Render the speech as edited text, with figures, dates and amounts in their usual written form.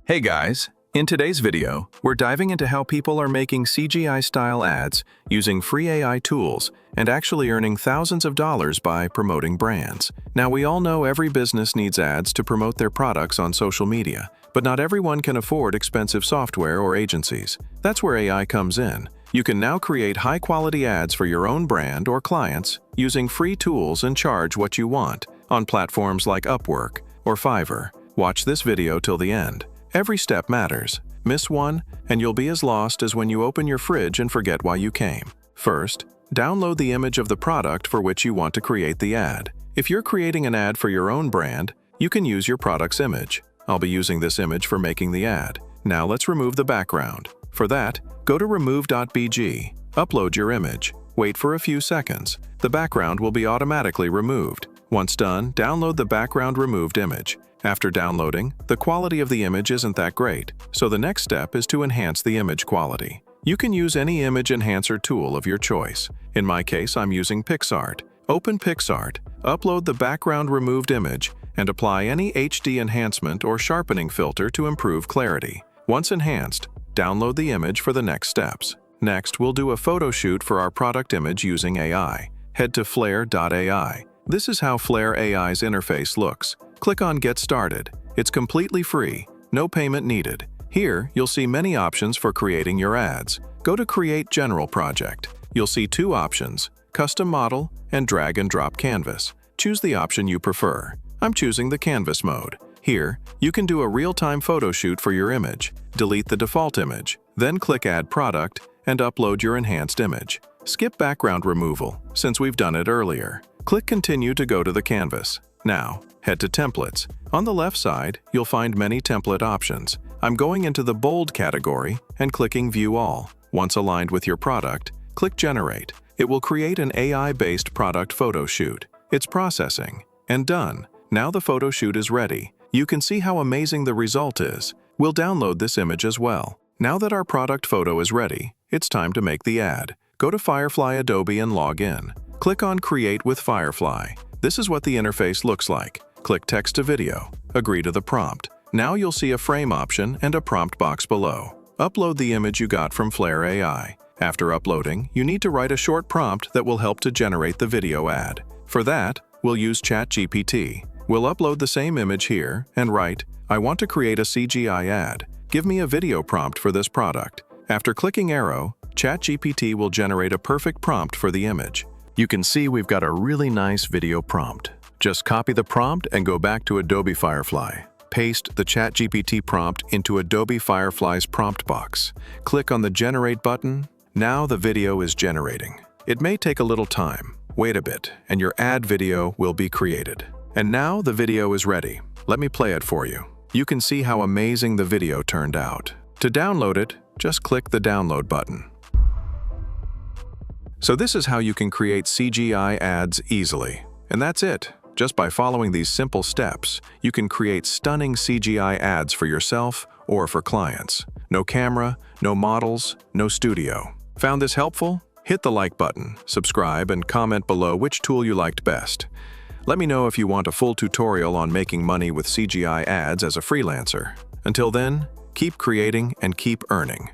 Hey guys, in today's video, we're diving into how people are making CGI-style ads using free AI tools and actually earning thousands of dollars by promoting brands. Now, we all know every business needs ads to promote their products on social media, but not everyone can afford expensive software or agencies. That's where AI comes in. You can now create high-quality ads for your own brand or clients using free tools and charge what you want on platforms like Upwork or Fiverr. Watch this video till the end. Every step matters. Miss one, and you'll be as lost as when you open your fridge and forget why you came. First, download the image of the product for which you want to create the ad. If you're creating an ad for your own brand, you can use your product's image. I'll be using this image for making the ad. Now let's remove the background. For that, go to remove.bg, upload your image. Wait for a few seconds. The background will be automatically removed. Once done, download the background removed image. After downloading, the quality of the image isn't that great, so the next step is to enhance the image quality. You can use any image enhancer tool of your choice. In my case, I'm using Picsart. Open Picsart, upload the background removed image, and apply any HD enhancement or sharpening filter to improve clarity. Once enhanced, download the image for the next steps. Next, we'll do a photo shoot for our product image using AI. Head to flare.ai. This is how Flare AI's interface looks. Click on Get Started. It's completely free, no payment needed. Here, you'll see many options for creating your ads. Go to Create General Project. You'll see two options, Custom Model and Drag and Drop Canvas. Choose the option you prefer. I'm choosing the Canvas mode. Here, you can do a real-time photo shoot for your image. Delete the default image, then click Add Product and upload your enhanced image. Skip background removal, since we've done it earlier. Click Continue to go to the canvas. Now, head to Templates. On the left side, you'll find many template options. I'm going into the Bold category and clicking View All. Once aligned with your product, click Generate. It will create an AI-based product photo shoot. It's processing. And done. Now the photo shoot is ready. You can see how amazing the result is. We'll download this image as well. Now that our product photo is ready, it's time to make the ad. Go to Firefly Adobe and log in. Click on Create with Firefly. This is what the interface looks like. Click Text to Video. Agree to the prompt. Now you'll see a frame option and a prompt box below. Upload the image you got from Flare AI. After uploading, you need to write a short prompt that will help to generate the video ad. For that, we'll use ChatGPT. We'll upload the same image here and write, "I want to create a CGI ad. Give me a video prompt for this product." After clicking arrow, ChatGPT will generate a perfect prompt for the image. You can see we've got a really nice video prompt. Just copy the prompt and go back to Adobe Firefly. Paste the ChatGPT prompt into Adobe Firefly's prompt box. Click on the Generate button. Now the video is generating. It may take a little time. Wait a bit, and your ad video will be created. And now the video is ready. Let me play it for you. You can see how amazing the video turned out. To download it, just click the Download button. So this is how you can create CGI ads easily. And that's it. Just by following these simple steps, you can create stunning CGI ads for yourself or for clients. No camera, no models, no studio. Found this helpful? Hit the like button, subscribe, and comment below which tool you liked best. Let me know if you want a full tutorial on making money with CGI ads as a freelancer. Until then, keep creating and keep earning.